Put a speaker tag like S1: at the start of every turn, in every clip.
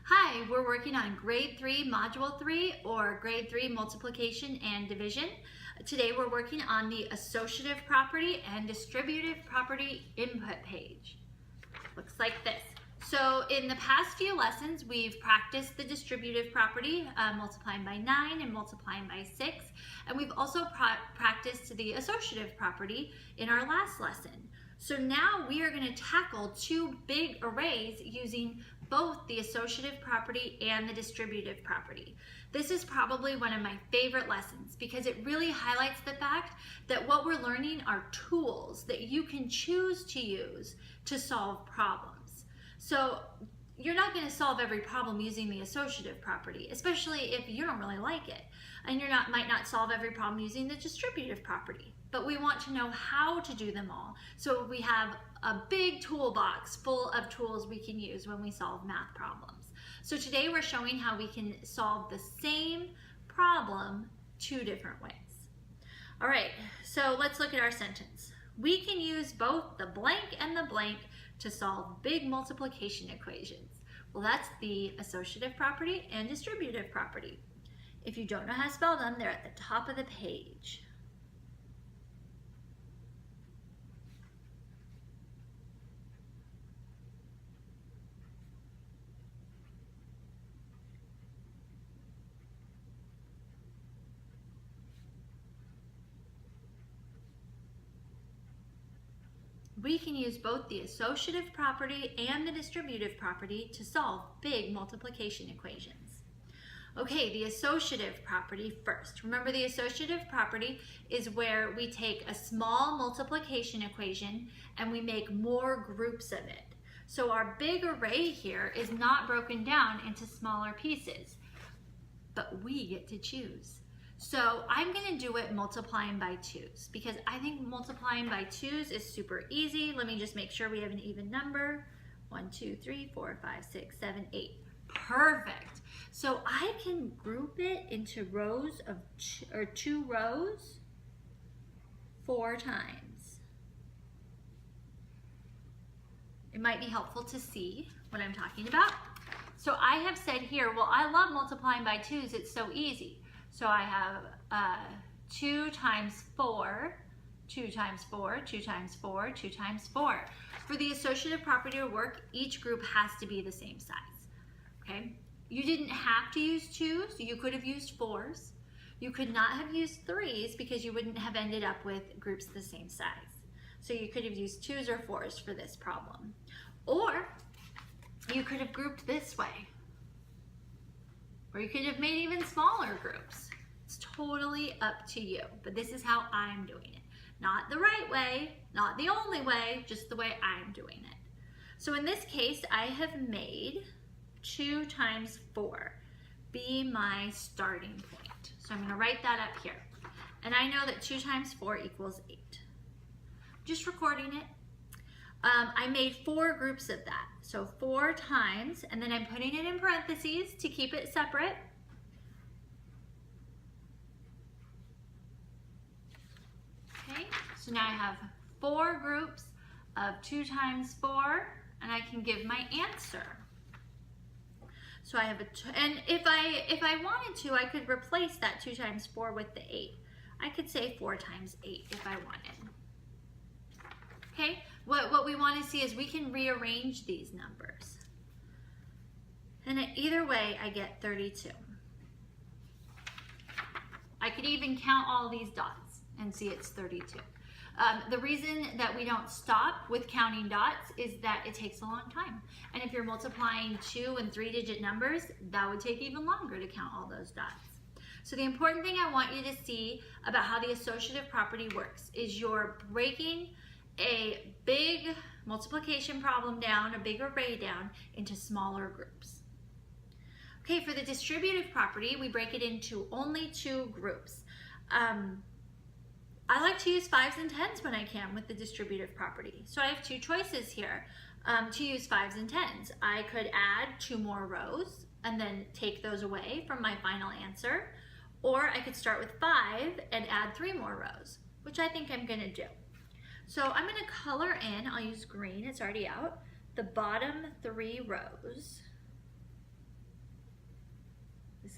S1: Hi, we're working on Grade 3, Module 3, or Grade 3 Multiplication and Division. Today we're working on the associative property and distributive property input page. Looks like this. So in the past few lessons, we've practiced the distributive property, multiplying by 9 and multiplying by 6. And we've also practiced the associative property in our last lesson. So now we are going to tackle two big arrays using both the associative property and the distributive property. This is probably one of my favorite lessons because it really highlights the fact that what we're learning are tools that you can choose to use to solve problems. So you're not going to solve every problem using the associative property, especially if you don't really like it. And might not solve every problem using the distributive property. But we want to know how to do them all. So we have a big toolbox full of tools we can use when we solve math problems. So today we're showing how we can solve the same problem two different ways. All right, so let's look at our sentence. We can use both the blank and the blank to solve big multiplication equations. Well, that's the associative property and distributive property. If you don't know how to spell them, they're at the top of the page. We can use both the associative property and the distributive property to solve big multiplication equations. Okay, the associative property first. Remember, the associative property is where we take a small multiplication equation and we make more groups of it. So our big array here is not broken down into smaller pieces, but we get to choose. So I'm going to do it multiplying by 2's because I think multiplying by 2's is super easy. Let me just make sure we have an even number. 1, 2, 3, 4, 5, 6, 7, 8. Perfect. So I can group it into rows of two rows 4 times. It might be helpful to see what I'm talking about. So I have said here, well, I love multiplying by 2's. It's so easy. So I have 2 times 4, 2 times 4, 2 times 4, 2 times 4. For the associative property to work, each group has to be the same size. Okay? You didn't have to use 2's. You could have used 4's. You could not have used 3's because you wouldn't have ended up with groups the same size. So you could have used 2's or 4's for this problem. Or you could have grouped this way. Or you could have made even smaller groups. It's totally up to you, but this is how I'm doing it. Not the right way, not the only way, just the way I'm doing it. So in this case, I have made 2 times 4 be my starting point. So I'm going to write that up here. And I know that 2 times 4 equals 8. Just recording it. I made 4 groups of that. So 4 times, and then I'm putting it in parentheses to keep it separate. Okay, so now I have 4 groups of 2 times 4, and I can give my answer. So I have and if I wanted to, I could replace that 2 times 4 with the 8. I could say 4 times 8 if I wanted. Okay, what we want to see is we can rearrange these numbers. And either way, I get 32. I could even count all these dots and see it's 32. The reason that we don't stop with counting dots is that it takes a long time. And if you're multiplying 2 and 3-digit numbers, that would take even longer to count all those dots. So the important thing I want you to see about how the associative property works is you're breaking a big multiplication problem down, a big array down, into smaller groups. Okay, for the distributive property, we break it into only 2 groups. I like to use 5's and 10's when I can with the distributive property. So I have 2 choices here to use 5's and 10's. I could add 2 more rows and then take those away from my final answer, or I could start with 5 and add 3 more rows, which I think I'm going to do. So I'm going to color in, I'll use green, it's already out, the bottom 3 rows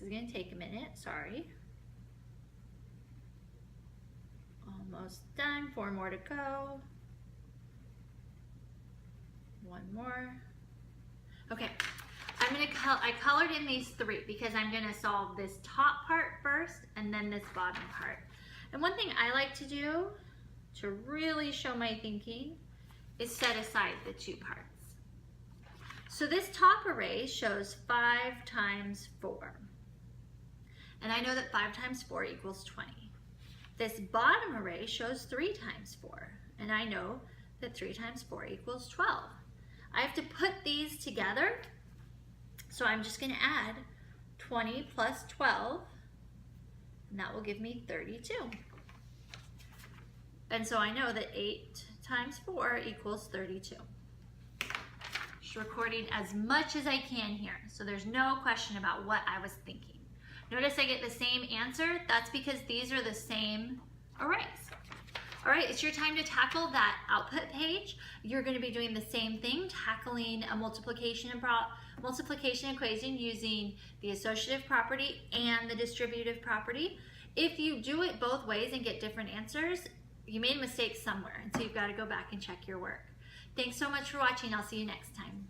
S1: is going to take a minute, sorry. Almost done, 4 more to go. 1 more. Okay, I colored in these 3 because I'm going to solve this top part first and then this bottom part. And one thing I like to do to really show my thinking is set aside the 2 parts. So this top array shows 5 times 4. And I know that 5 times 4 equals 20. This bottom array shows 3 times 4. And I know that 3 times 4 equals 12. I have to put these together. So I'm just going to add 20 plus 12. And that will give me 32. And so I know that 8 times 4 equals 32. Just recording as much as I can here, so there's no question about what I was thinking. Notice I get the same answer. That's because these are the same arrays. All right, it's your time to tackle that output page. You're going to be doing the same thing, tackling a multiplication equation using the associative property and the distributive property. If you do it both ways and get different answers, you made a mistake somewhere, and so you've got to go back and check your work. Thanks so much for watching. I'll see you next time.